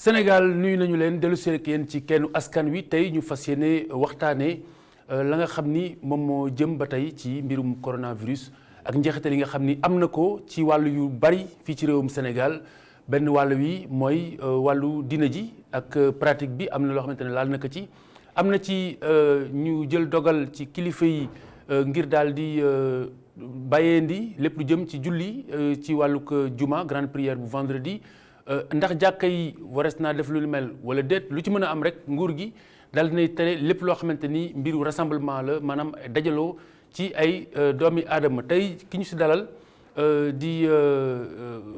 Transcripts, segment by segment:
Sénégal nuyu nañu leen dellu si ak yéen ci kennu askan wi tey ñu fas yéene waxtaanee la nga xam ni moom moo jëm ba tey ci mbirum coronavirus ak njeexital yi nga xam ni am na ko ci wàllu yu bari fii ci réewum Sénégal benn wàll wi mooy wàllu diine ji ak pratique bi am na loo xamante ne laal na ko ci am na ci ñu jël dogal ci kilifa yi ngir daal di bàyyeendi lépp lu jëm ci julli ci wàllug juma grande prière bu vendredi ndax jàkka yi warees naa def lu ni mel wala déet lu ci mën a am rek nguur gi daal dinay tere lépp loo xamante ni mbiru rassemblement la maanaam dajaloo ci ay doomi aadama tey ki ñu si dalal di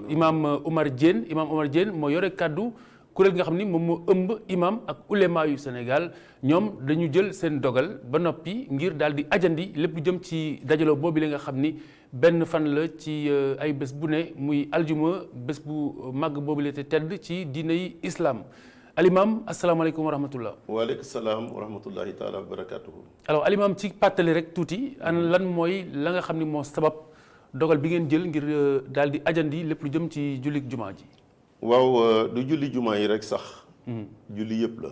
imam Omar Diène moo yore kàddu kuréel gi nga xam ni moom moo ëmb imam ak ulema yu Sénégal ñoom dañu jël seen dogal ba noppi ngir daal di ajandi lépp lu jëm ci dajaloo boobu la nga xam ni benn fan la ci ay bés bu ne muy aljuma bés bu màgg boobu la te tedd ci diiney islam alimam asalaamaaleykum wa rahmatullah. waaleykum salaam wa rahmatullahi taala wa barakatuhu. alors alimam ci pàttali rek tuuti an lan mooy la nga xam ni moo sabab dogal bi ngeen jël ngir daal di ajandi lépp lu jëm ci jullik jumaa ji. waaw du julli jumaa yi rek sax. julli yëpp la.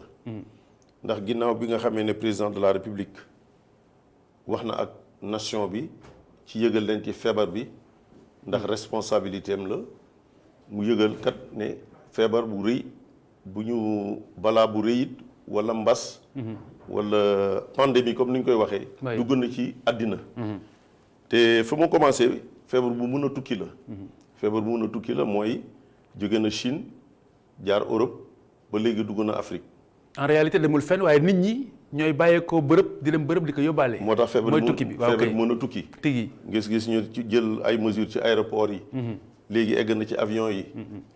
ndax ginnaaw bi nga xamee ne président de la république wax na ak nation bi ci yëgal leen ci feebar bi ndax responsabilité am la mu yëgal kat ne feebar bu rëy bu ñu balaa bu rëy it wala mbas. wala pandémie comme ni ñu koy waxee. dugg na ci àddina. te fa mu commencé feebar bu mun a tukki la. feebar bu mun a tukki la mooy jóge na Chine jaar Europe ba léegi dugg na Afrique. en réalité demul fenn waaye nit ñi ñooy bàyyeekoo bërëb di dem bërëb di ko yóbbaale. moo tax feebar mooy tukki bi feebar mën a tukki. tigi gis ñu ci jël ay mesures ci aéroport yi. léegi egg na ci avion yi.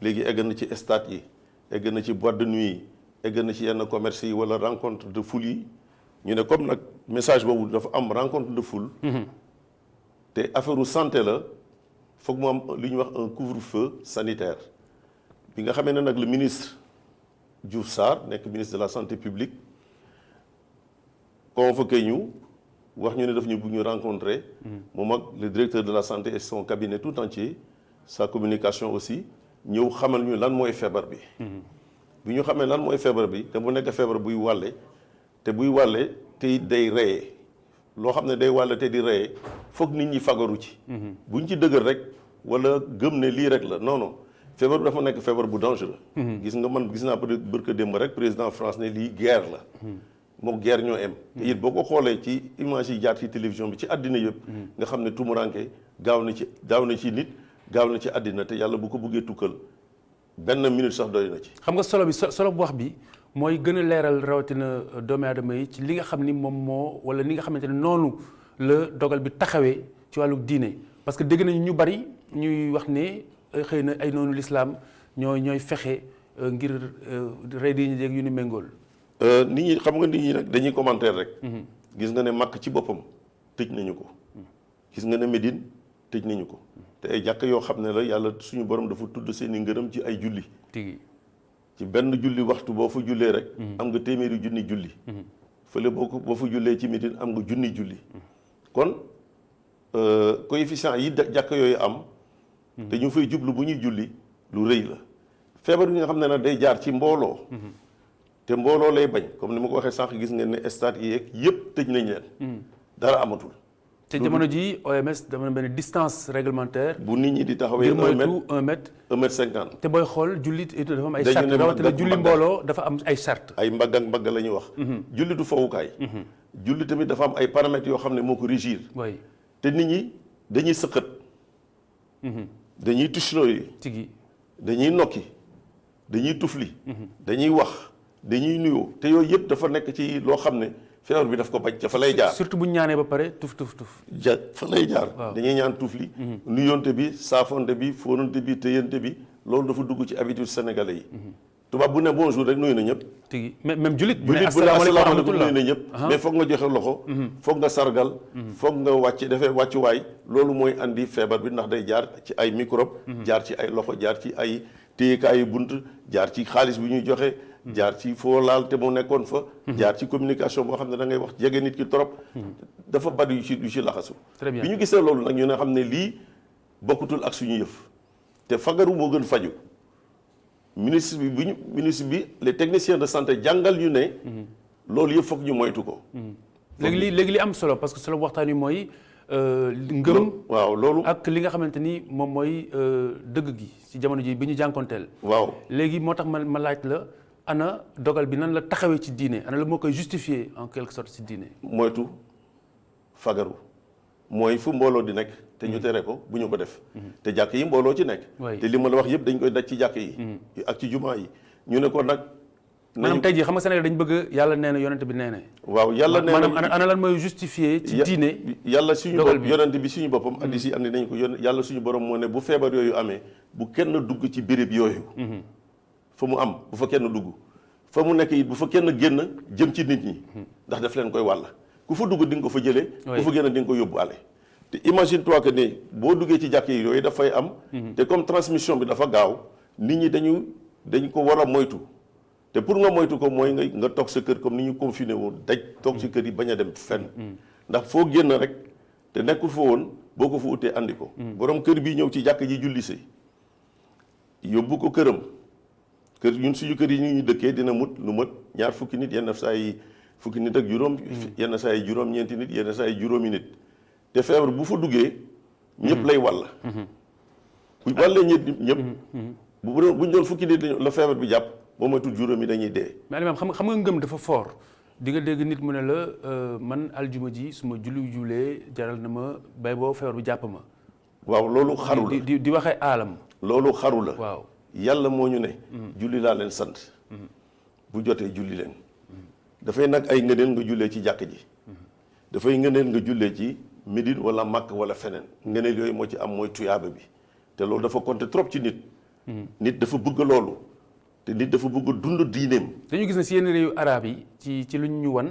léegi egg na ci stade yi. egg na ci boîte de nuit yi. egg na ci yenn commerce yi wala rencontre de foule yi. ñu ne comme nag message boobu dafa am rencontre de foule. te affaire santé la foog mu am li ñuy wax un couvre-feu sanitaire. bi nga xamee ne nag le ministre Diouf Sarr nekk ministre de la santé publique convoqué ñu wax ñu ne daf ñu bëgg ñu rencontrer. moom ak le directeur de la santé et son cabinet tout entier sa communication aussi ñëw xamal ñu lan mooy feebar bi. bi ñu xamee lan mooy feebar bi te mu nekk feebar buy wàlle te buy wàlle te day reye loo xam ne day wàlle te di reye foog nit ñi fagaru ci. buñ ci dëgër rek wala gëm ne lii rek la non non. feebar bi dafa nekk feebar bu dangereux. gis nga man gis naa bërka démb rek président France ne lii guerre la. moom guerre ñoo am. te it boo ko xoolee ci image yi jaar ci télévision bi ci àddina yëpp. nga xam ne tumuranke gaaw na ci nit gaaw na ci àddina te yàlla bu ko bëggee tukkal benn minute sax doy na ci. xam nga solo bu wax bi mooy gën a leeral rawatina doomu aadama yi ci li nga xam ni moom moo wala li nga xamante ne noonu la dogal bi taxawee ci wàllu diine parce que dégg nañu ñu bari ñuy wax ne. xëy na ay noonu lislaam ñooy fexe ngir rey di ñu jéeg yu ni méngool. nit ñi xam nga nit ñi nag dañuy commentaire rek. gis nga ne Makka ci boppam tëj nañu ko. gis nga ne Médine tëj nañu ko. te ay jàkk yoo xam ne la yàlla suñu borom dafa tudd seen i ngërëm ci ay julli. ci benn julli waxtu boo fa jullee rek. am nga téeméeri junni julli. fële boo fa jullee ci Médine am nga junni julli. kon coefficient yi jàkk yooyu am. te ñu fay jublu bu ñuy julli lu rëy la feebar bi nga xam ne nag day jaar ci mbooloo. te mbooloo lay bañ comme ni ma ko waxee sànq gis ngeen ne stade yi yeeg yëpp tëj nañ leen. dara amatul. te jamono ji OMS dama benn distance réglementaire. bu nit ñi di taxawee 1 mètre 1m50. te booy xool jullit dafa am ay charte rawatina julli mbooloo dafa am ay charte. ay mbagg ak mbagg la ñuy wax. julli du fowukaay. julli tamit dafa am ay paramètres yoo xam ne moo ko régir. te nit ñi dañuy sëqat. dañuy tusloo yi dañuy nokki dañuy tufli dañuy wax dañuy nuyoo te yooyu yëpp dafa nekk ci loo xam ne feebar bi daf ko bañ fa lay jaar surtout bu ñu ñaanee ba pare tuf fa lay jaar dañuy ñaan tufli nuyoonte bi saafonte bi fóonante bi téyante bi loolu dafa dugg ci habitude sénégalais yi tubaab bu ne bonjour rek nuyu na ñëpp tigi même jullit bu ne asalaamaaleykum nuyu na ñëpp mais foog nga joxe loxo foog nga sargal foog nga defee wàccuwaay loolu mooy andi feebar bi ndax day jaar ci ay microbe jaar ci ay loxo jaar ci ay téyekaayu bunt jaar ci xaalis bi ñuy joxe jaar ci foo laal te mu nekkoon fa jaar ci communication boo xam ne da ngay wax jege nit ki trop dafa bari yu ci laxasu bi ñu gisee loolu nag ñu ne xam ne lii bokkutul ak suñu yëf te fagaru moo gën faju ministre bi les techniciens de santé jàngal ñu ne. loolu yëpp foog ñu moytu ko. léegi li am solo parce que solo waxtaan wi mooy. ngëm waaw loolu ak li nga xamante ni moom mooy dëgg gi ci jamono ji bi ñu jànkonteel. waaw léegi moo tax ma laaj la ana dogal bi nan la taxawee ci diine ana la moo koy justifier en quelque sorte ci diine. moytu fagaru mooy fu mbooloo di nekk te ñu tere ko bu ñu ko def. te jàkk yi mbooloo ci nekk. te li ma la wax yëpp dañ koy daj ci jàkk yi. ak ci jumaa yi ñu ne ko nag. maanaam tey jii xam nga Sénégal dañ bëgg yàlla nee na yonent bi nee na. waaw yàlla nee na maanaam ana lan mooy justifier ci diine. yàlla suñu bopp yonent bi suñu boppam. addis yi andi nañ ko yàlla suñu borom moo ne bu feebar yooyu amee bu kenn dugg ci béréb yooyu. fa mu am bu fa kenn dugg. fa mu nekk it bu fa kenn génn jëm ci nit ñi. ndax daf leen koy wàll ku fa dugg di nga ko fa jëlee. ku fa génn di nga ko yóbbuwaale. te imagine toi que ne boo duggee ci jàkk yi yooyu dafay am. te comme transmission bi dafa gaaw nit ñi dañ ko war a moytu. te pour nga moytu ko mooy nga toog sa kër comme ni ñu confiné woon daj toog ci kër yi bañ a dem fenn. ndax foo génn rek te nekkul fa woon boo ko fa utee andi ko. borom kër bii ñëw ci jàkk ji julli si yóbbu ko këram kër ñun suñu kër yi ñu dëkkee dina lu mat ñaar fukki nit yenn saa yi fukki nit ak juróom. yenn saa yi juróom-ñeenti nit yenn saa yi juróomi nit. te feebar bu fa duggee ñëpp lay wàll. bu wàllee ñëpp. bu ñu doon fukki nit la feebar bi jàpp. boo matul juróomi dañuy dee. mais Alimaam xam nga ngëm dafa fort di nga dégg nit mu ne la man aljuma ji su ma julee jaral na ma bay boo feebar bi jàpp ma. waaw loolu xaru la di waxee aalam. loolu xaru la. waaw yàlla moo ñu ne. julli laa leen sant. bu jotee julli leen. dafay nag ay ngëneel nga jullee ci jàkk ji. dafay ngëneel nga jullee ci Médine wala Makka wala feneen ngëneel yooyu moo ci am mooy tuyaaba bi te loolu dafa compter trop ci nit. nit dafa bëgg loolu. te nit dafa bëgg dund diineem. dañu gis ne si yenn réewu arab yi ci lu ñu wan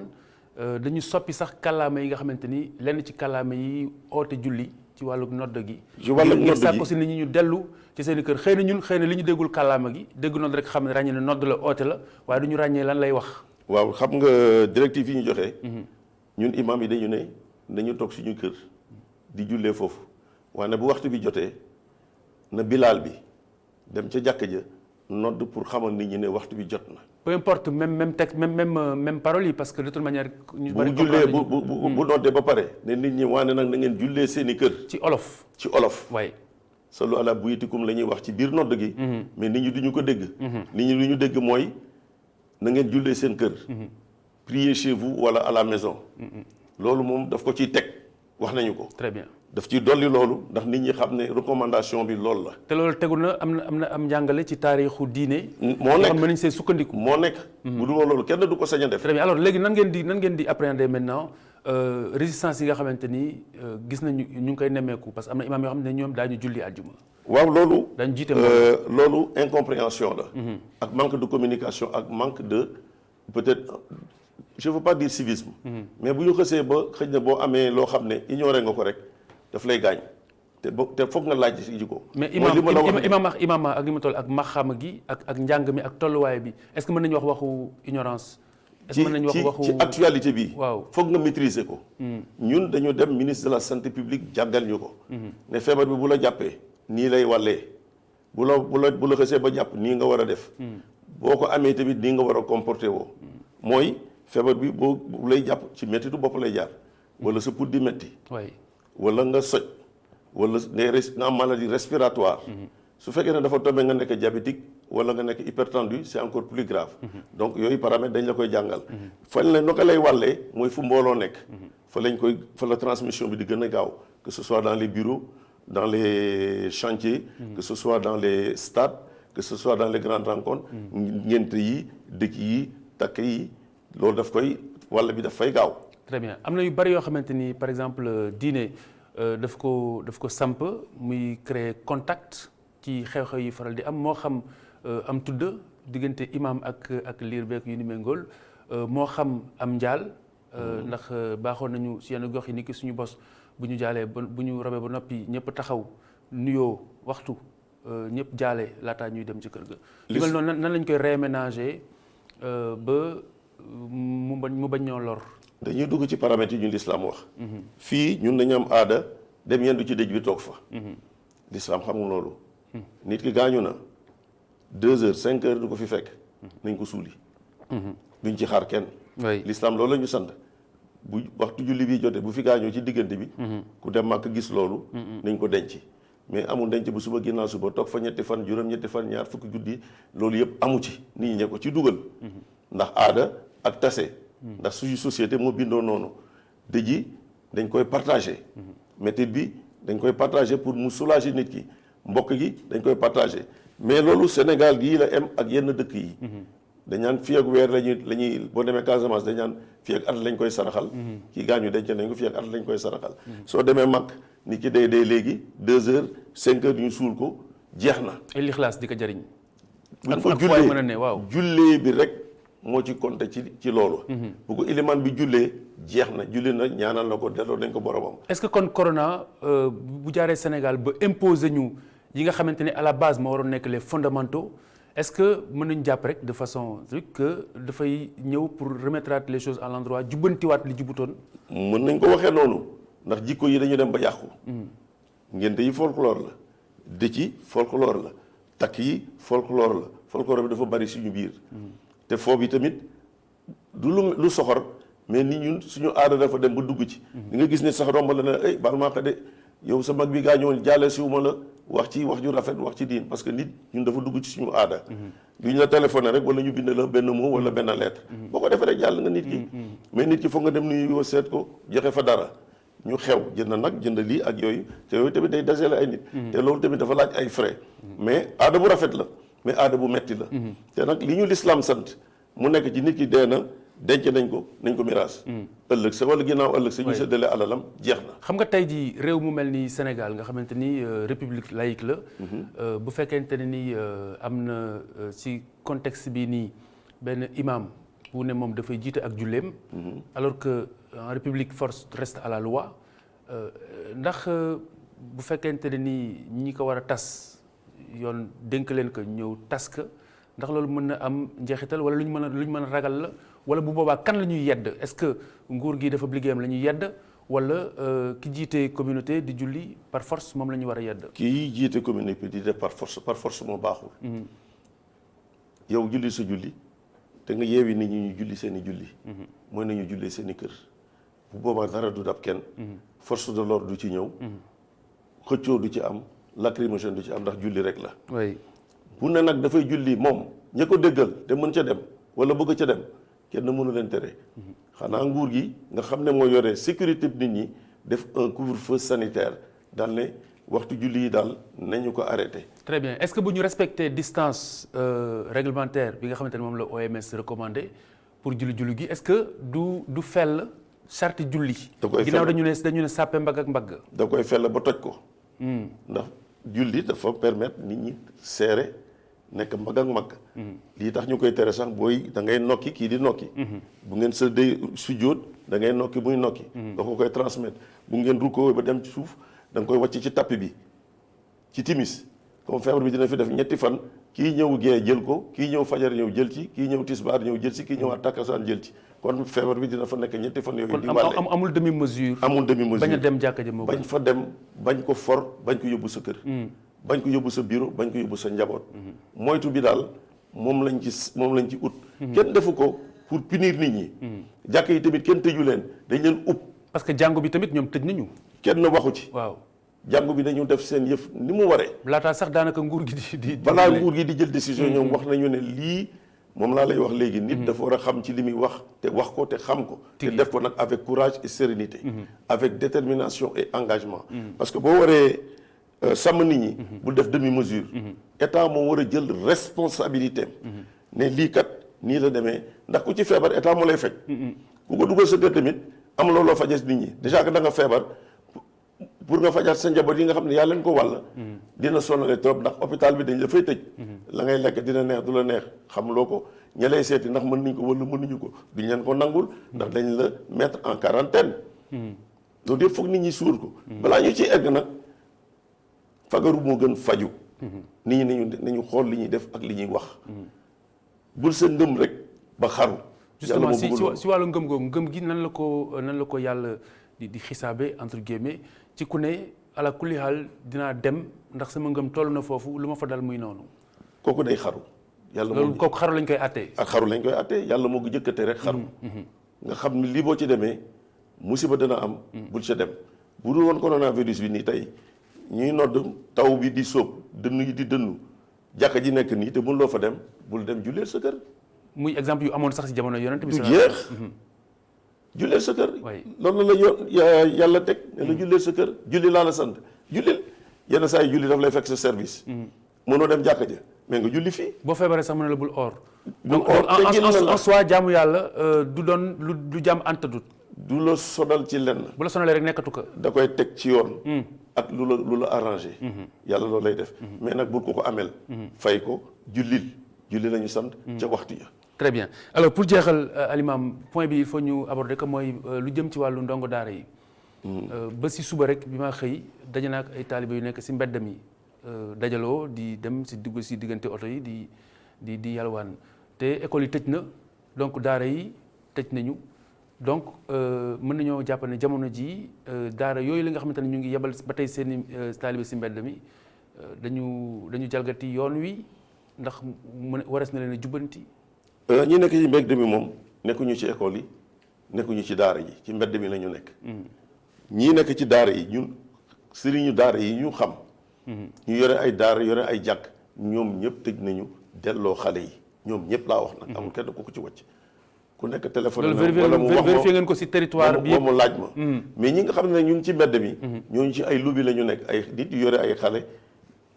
dañu soppi sax kàllaama yi nga xamante ni lenn ci kàllaama yi oote julli ci wàllu nodd gi. ci wàllu nodd gi sàkku si nit ñi ñu dellu ci seen i kër xëy na li ñu déggul kàllaama gi dégg nodd rek xam ne ràññee ne nodd la oote la waaye du ñu ràññee lan lay wax. waaw xam nga directive yi ñu joxe. ñun imam yi dañu ne nañu toog suñu kër di jullee foofu waaye bu waxtu bi jotee na bilaal bi dem ca jàkka ja. nodd pour xamal nit ñi ne waxtu bi jot na. peu importe même texte même parole yi parce que de toute manière. ñu bari jullee bu noddee ba pare ne nit ñi waane nag na ngeen jullee seeni kër. ci olof. waay. sallu ala buyutikum la ñuy wax ci biir nodd gi. mais nit ñi duñu ko dégg. nit ñi lu ñu dégg mooy na ngeen jullee seen kër. priez chez vous wala à la maison. loolu moom daf ko ciy teg wax nañu ko. très bien. daf ci dolli loolu ndax nit ñi xam ne recommandation bi loolu la. te loolu tegu na am njàngale ci taarixu diine. moo nekk mën nañ see sukkandiku. moo nekk. bu dul loolu kenn du ko sañ a def. très bien alors léegi nan ngeen di appréhender maintenant résistance yi nga xamante ni gis nañu ñu ngi koy nemmeeku parce que am na imaam yoo xam ne ñoom daañu julli àjjuma. waaw loolu. daañu jiite loolu incompréhension la. ak manque de communication ak manque de peut-être. je veux pas dire civisme. mais bu ñu xësee ba xëy na boo amee loo xam ne ignoré nga ko rek. daf lay gaañ te foog nga laaj ji ko. mais imaam ak li ma toll ak maxaama gi ak njàng mi ak tolluwaay bi est-ce que mën nañu wax waxu ignorance. est-ce que mën nañu wax waxu ci actualité bi. waaw foog nga maîtriser ko. ñun dañu dem ministre de la santé publique jàngal ñu ko. ne feebar bi bu la jàppee nii lay wàllee bu la xësee ba jàpp nii nga war a def. boo ko amee tamit nii nga war a comporter woo. mooy feebar bi bu lay jàpp ci méttitu bopp lay jaar. wala sa put di métti. wala nga soj wala nga am maladie respiratoire. su fekkee ne dafa tombé nga nekk diabétique wala nga nekk hypertendu c'est encore plus grave. donc yooyu paramètres dañ la koy jàngal. fan la naka lay wàllee mooy fu mbooloo nekk. fa la transmission bi di gën a gaaw que ce soit dans les bureaux dans les chantiers. que ce soit dans les stades que ce soit dans les grandes rencontres. ngénte yi dëkk yi takk yi loolu daf koy wàll bi daf fay gaaw. très bien am na yu bari yoo xamante ni par exemple diine daf ko samp muy créer contact ci xew-xew yi faral di am moo xam am tudd diggante imam ak liir beek yu ni méngool moo xam am njaal ndax baaxoon nañu si yenn gox yi ni ki suñu bos bu ñu jaalee bu ñu robee ba noppi ñëpp taxaw nuyoo waxtu ñëpp jaale laataa ñuy dem ci kër ga. li mel noonu nan lañ koy réaménager ba mu bañ ñoo lor. dañuy dugg ci paramètres yi ñun l'islam wax. fii ñun dañu am aada dem yendu ci dëj bi toog fa. l'islam xam nga loolu. nit ki gaañu na 2 heures 5 heures du ko fi fekk nañ ko suuli duñ ci xaar kenn l'islam loolu la ñu sant bu waxtu julli bi jotee bu fi gaañoo ci diggante bi ku dem màkk gis loolu nañ ko denc mais amul denc bu suba ginnaaw suba toog fa ñetti fan juróom-ñetti fan ñaar fukki guddi loolu yëpp amu ci nit ñi ne ko ci dugal ndax aada ak tase ndax suñu société moo bindoo noonu dëj yi dañ koy partagé métit bi dañ koy partagé pour mu soulager nit ki mbokk gi dañ koy partagé mais loolu Sénégal gii la am ak yenn dëkk yi dañ naan fii ak weer lañuy boo demee Casamance dañ naan fii ak at lañ koy saraxal kii gaañu denc nañ ko fii ak at lañ koy saraxal soo demee mag nit ki day léegi 2 heures 5 heures ñu suul ko jeex na. ay lixlaas di ko jëriñ. buñ ko jullee bi rek moo ci compté ci loolu. bu ko ilimaan bi jullee jeex na julli na ñaanal na ko delloo nañ ko boromam. est-ce que kon corona bu jaaree Sénégal ba imposer ñu yi nga xamante ne à la base moo waroon nekk les fondamentaux est-ce que mën nañu jàpp rek de façon que dafay ñëw pour remettre les choses à l'endroit jubbantiwaat li jubutoon. mën nañ ko waxee noonu ndax jikko yi dañu dem ba yàqu. ngénte yi folklore la dëcc yi folklore la takk yi folklore la folklore bi dafa bari suñu biir. te foofu yi tamit du lu soxor mais nit ñun suñu aada dafa dem ba dugg ci. di nga gis ne sax romb la ne ay baal maa ko de yow sa mag bi gaañoon jaale siwuma la wax ci wax ju rafet wax ci diin parce que nit ñun dafa dugg ci suñu aada. lu ñu la téléphoné rek wala ñu bind la benn mot wala benn lettre. boo ko defee rek jàll nga nit ki. mais nit ki foog nga dem nuyu yoo seet ko joxe fa dara. ñu xew jënd nag jënd lii ak yooyu te yooyu tamit day dajale ay nit. te loolu tamit dafa laaj ay frais. mais aada bu rafet la mais aada bu metti la. te nag li ñu l'islam sant mu nekk ci nit ki dee na denc nañ ko miraas. ëllëg sa wala ginnaaw ëllëg sa ñu séddale alalam jeex na. xam nga tey jii réew mu mel ni Sénégal nga xamante ni république laïque la. bu fekkente ne ni am na ci contexte bi nii benn imam bu ne moom dafay jiite ak julleem. alors que en république force reste à la loi ndax bu fekkente ne ni ñi ko war a tas yoon dénk leen ko ñëw tas ka ndax loolu mën na am njeexital wala lu ñu mën a ragal la wala bu boobaa kan la ñuy yedd est-ce que nguur gi dafa liggéeyam la ñuy yedd wala ki jiite communauté di julli par force moom la ñu war a yedd. kii jiite communauté di def par force moo baaxul. yow julli sa julli te nga yeewi nit ñi ñu julli seen i julli. mooy nañu jullee seen i kër. bu boobaa dara du dab kenn. force de l'ordre du ci ñëw. xëccoo du ci am lacrymogène du ci am ndax julli rek la. bu ne nag dafay julli moom ña ko déggal te mën ca dem wala bëgg ca dem kenn mënu leen tere. xanaa nguur gi nga xam ne moo yore sécurité nit ñi def un couvre-feu sanitaire daal ne waxtu julli yi daal nañu ko arrêté. très bien est-ce que bu ñu respecter distance réglementaire bi nga xamante ne moom la OMS recommandé pour julli gi est-ce que du fell charte julli. da koy ginnaaw dañu ne sàppe mbagg ak mbagg. da koy fell ba toj ko. ndax julli dafa permettre nit ñi serré nekk mbagg ak mbagg. lii tax ñu koy tere sax booy da ngay nokki kii di nokki. bu ngeen sa dee sujjóot da ngay nokki muy nokki. da ko koy transmettre bu ngeen rukkoo ba dem ci suuf da nga koy wàcc ci tapis bi ci timis comme feebar bi dina fi def ñetti fan kii ñëw gee jël ko kii ñëw fajar ñëw jël ci kii ñëw tisbaar ñëw jël ci kii ñëw takkusaan jël ci kon feebar bi dina fa nekk ñetti fan yooyu. di wàlle kon amul demi mesure. amul demi mesure bañ a dem jàkka ja moo bañ fa dem bañ ko for bañ ko yóbbu sa kër. bañ ko yóbbu sa bureau bañ ko yóbbu sa njaboot. moytu bi daal moom lañ ci ut. kenn defu ko pour punir nit ñi. jàkka yi tamit kenn tëju leen dañ leen upp. parce que jàngu bi tamit ñoom tëj nañu. kenn waxu ci. waaw jàngu bi dañu def seen yëf ni mu waree. laataa sax daanaka nguur gi di balaa nguur gi di jël décision ñoom wax nañu ne lii moom laa lay wax léegi. nit dafa war a xam ci li muy wax te wax ko te xam ko. te def ko nag avec courage et sérénité. avec détermination et engagement. parce que boo waree sàmm nit ñi. bul def demi mesure. état moo war a jël responsabilité am. ne lii kat nii la demee ndax ku ci feebar état moo lay faj. ku ko dugal sa kër tamit am looloo fajee nit ñi déjà que da nga feebar. pour nga fajaat sa njaboot yi nga xam ne yaa leen ko wàll. dina sonale trop ndax hôpital bi dañ la fay tëj. la ngay lekk dina neex du la neex xamuloo ko ña lay seeti ndax mën nañ ko wala mënuñu ko duñ leen ko nangul ndax dañ la mettre en quarantaine. loolu yëpp foog nit ñi suur ko. balaa ñu ciy egg nag fagaru moo gën faju. nit ñi nañu xool li ñuy def ak li ñuy wax. bul sa ngëm rek ba xaru. justement si wàllu ngëm googu ngëm gi nan la ko yàlla di xisaabe entre guillemets ci ku ne ala kulli haal dinaa dem ndax sama ngëm toll na foofu lu ma fa dal muy noonu. kooku day xaru. yàlla loolu kooku xaru lañ koy àttee. ak xaru lañ koy àttee yàlla moo ko jëkkate rek xaru. nga xam ni lii boo ci demee musiba dana am. bul ca dem bu dul woon coronavirus bi nii tey ñuy nodd taw bi di sóob dënn yi di dënnu jàkka ji nekk nii te mënuloo fa dem bul dem jullee sa kër. muy exemple yu amoon sax ci jamono yonent bi. du jeex. jullee sa kër. loolu la yàlla teg. ne la jullee sa kër julli laa la sant jullil yenn saa yi julli daf lay fekk sa service. mënoo dem jàkka ja mais nga julli fii. boo feebaree sax mën na la bul or. donc en soi jaamu yàlla du doon lu jaam antadut. du la sonal ci lenn. bu la sonalee rek nekkatu ko. da koy teg ci yoon. ak lu la arrangé. yàlla loolu lay def. mais nag bul ko amel. fay ko julli lañu sant. ca waxtu ya. très bien alors pour jeexal Alimam point bi il faut ñu aborder que mooy lu jëm ci wàllu ndongo daara yi. ba si suba rek bi ma xëy daje naa ak ay taalibe yu nekk si mbedd mi dajaloo di dem si diggante oto yi di yalwaan te école yi tëj na donc daara yi tëj nañu donc mën nañoo jàpp ne jamono ji daara yooyu la nga xamante ne ñu ngi yebal ba tey seen i taalibe si mbedd mi dañu jalgati yoon wi ndax warees na leen a jubbanti. ñi nekk ci mbedd mi moom nekkuñu ci école yi nekkuñu ci daara yi ci mbedd mi la ñu nekk. ñii nekk ci daara yi ñun sëriñu daara yi ñu xam. ñu yore ay daara yore ay jàkk ñoom ñëpp tëj nañu delloo xale yi ñoom ñëpp laa wax nag. amul kenn ku ko ci wàcc. ku nekk téléphone wala mu wax vérifié ngeen ko ci territoire bi mu laaj ma. mais ñi nga xam ne ñu ngi ci mbedd mi. ñooñu ci ay lobby la ñu nekk ay nit yu yore ay xale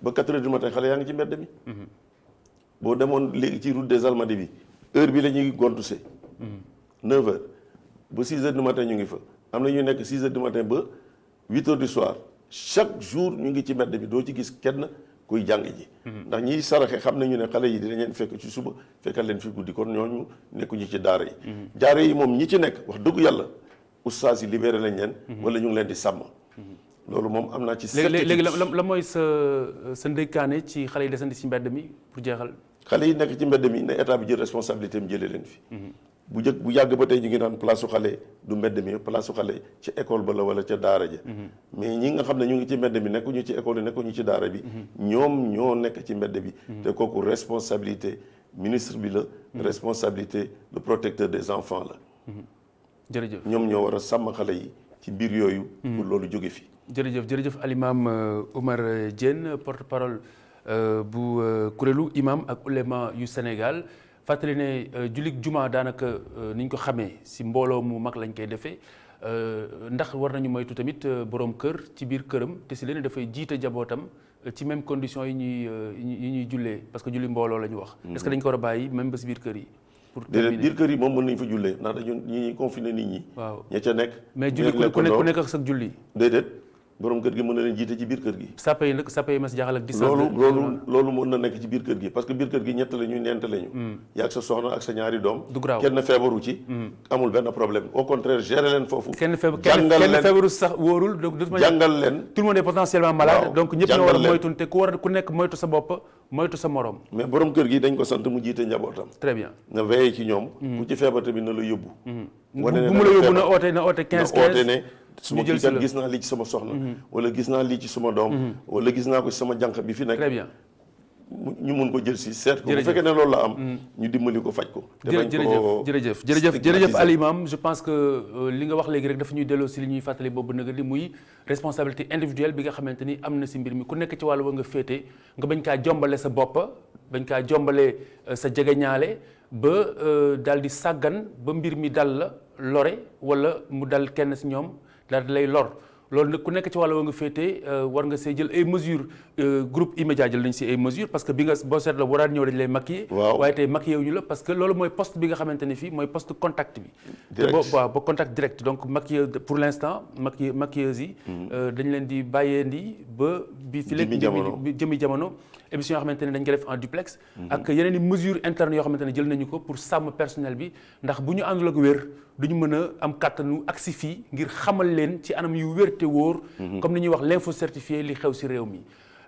ba 4 heures du matin xale yaa ngi ci mbedd mi. boo demoon léegi ci route des Almadies bi heure bi la ñuy gontu see. 9 heures ba 6 heures du matin ñu ngi fa am na ñu nekk 6 heures du matin ba 8 heures du soir chaque jour ñu ngi ci mbedd bi doo ci gis kenn kuy jàng ji. ndax ñiy saraxe xam nañu ne xale yi dinañ leen fekk ci suba fekkal leen fi guddi kon ñooñu nekkuñu ci daara yi. daara yi moom ñi ci nekk wax dëgg yàlla oustaz yi libéré nañ leen. wala ñu ngi leen di sàmm. loolu moom am naa ci. léegi la mooy sa ndénkaane ci xale yi desandi ci mbedd mi pour jeexal. xale yi nekk ci mbedd mi ne état bi jël responsabilité am jëlee leen fi. bu yàgg ba tey ñu ngi naan place su xale du mbedd mi place su xale ci école ba la wala ca daara ja. mais ñi nga xam ne ñu ngi ci mbedd mi nekkuñu ci école yi nekkuñu ci daara bi. ñoom ñoo nekk ci mbedd bi. te kooku responsabilité ministre bi la. responsabilité le protecteur des enfants la. jërëjëf ñoom ñoo war a sàmm xale yi ci mbir yooyu. pour loolu jóge fi. jërëjëf Alimam Oumar Diène porte-parole bu kuréelu imam ak ulema yu Sénégal. fàttali ne jullit juma daanaka ni ñu ko xamee si mbooloo mu mag lañ koy defee ndax war nañu moytu tamit borom kër ci biir këram te si leen dafay jiite jabootam ci même condition yi ñuy jullee parce que julli mbooloo la ñu wax. est-ce que dañ ko war a bàyyi même ba si biir kër yi. pour terminer biir kër yi moom mën nañu fa jullee ndax dañu ñi confiné nit ñi. waaw ña ca nekk. mais julli ku nekk ak sa julli. déedéet. borom kër gi mën na leen jiite ci biir kër gi. sàppe yi ma si jaaxal ak distance. loolu mën na nekk ci biir kër gi parce que biir kër gi ñett la ñu ñeent la ñu. yaa ak sa soxna ak sa ñaari doom. du graaw kenn feebaru ci. amul benn problème au contraire gérer leen foofu. kenn feebaru sax wóorul. jàngal leen. tout le monde est potentiellement malade. donc ñëpp ñoo war a moytu te ku nekk moytu sa bopp moytu sa morom. mais borom kër gi dañ ko sant mu jiite njabootam. très bien nga veillé ci ñoom. ku ci feebar tamit na la yóbbu. bu mu la yóbbu na oote 15 suma kii kat gis naa lii ci sama soxna wala gis naa lii ci suma doom wala gis naa ko ci sama jànq bi fi nekk. très bien ñu mun ko jël si seet ko bu fekkee ne loolu la am ñu dimbali ko faj ko. jërëjëf Alimam je pense que li nga wax léegi rek dafa ñuy delloo si li ñuy fàttali boobu nag li muy responsabilité individuelle bi nga xamante ni am na si mbir mi ku nekk ci wàllu wa nga féete nga bañ kaa jombale sa bopp bañ kaa jombale sa jegeñaale ba daal di sàggan ba mbir mi dal la lore wala mu dal kenn si ñoom daal di lay lor loolu nag ku nekk ci wàll wa nga féetee war nga see jël ay mesures groupe immédiat jël nañ si ay mesures parce que bi nga boo seet la war a ñëw dañ lay maquiller. waaye tey maquillé wu ñu la parce que loolu mooy poste bi nga xamante ne fii mooy poste contact bi. direct ba contact direct donc maquillé pour l'instant maquilleuse yi. dañ leen di bàyyeendi ba. bi fi léegi jëmi jamono. émission yoo xamante ne dañ ko def en duplex. ak yeneen i mesures internes yoo xamante ne jël nañu ko pour sàmm personnel bi ndax bu ñu àndul ak wér duñu mën a am kàttanu agsi fii ngir xamal leen ci anam yu wér te wóor. comme ni ñuy wax l'info certifié li xew si réew mi.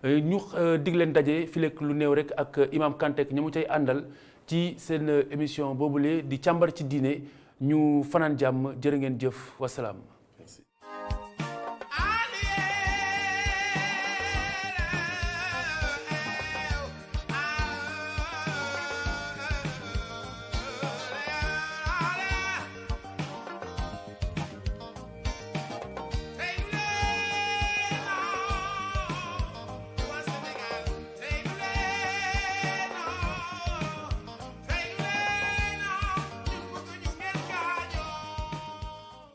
ñu dig leen daje fi lekk lu néew rek ak imam Kantek ña mu cay àndal ci seen émission boobule di càmbar ci diine ñu fanaan jàmm jërë ngeen jëf wasalaam.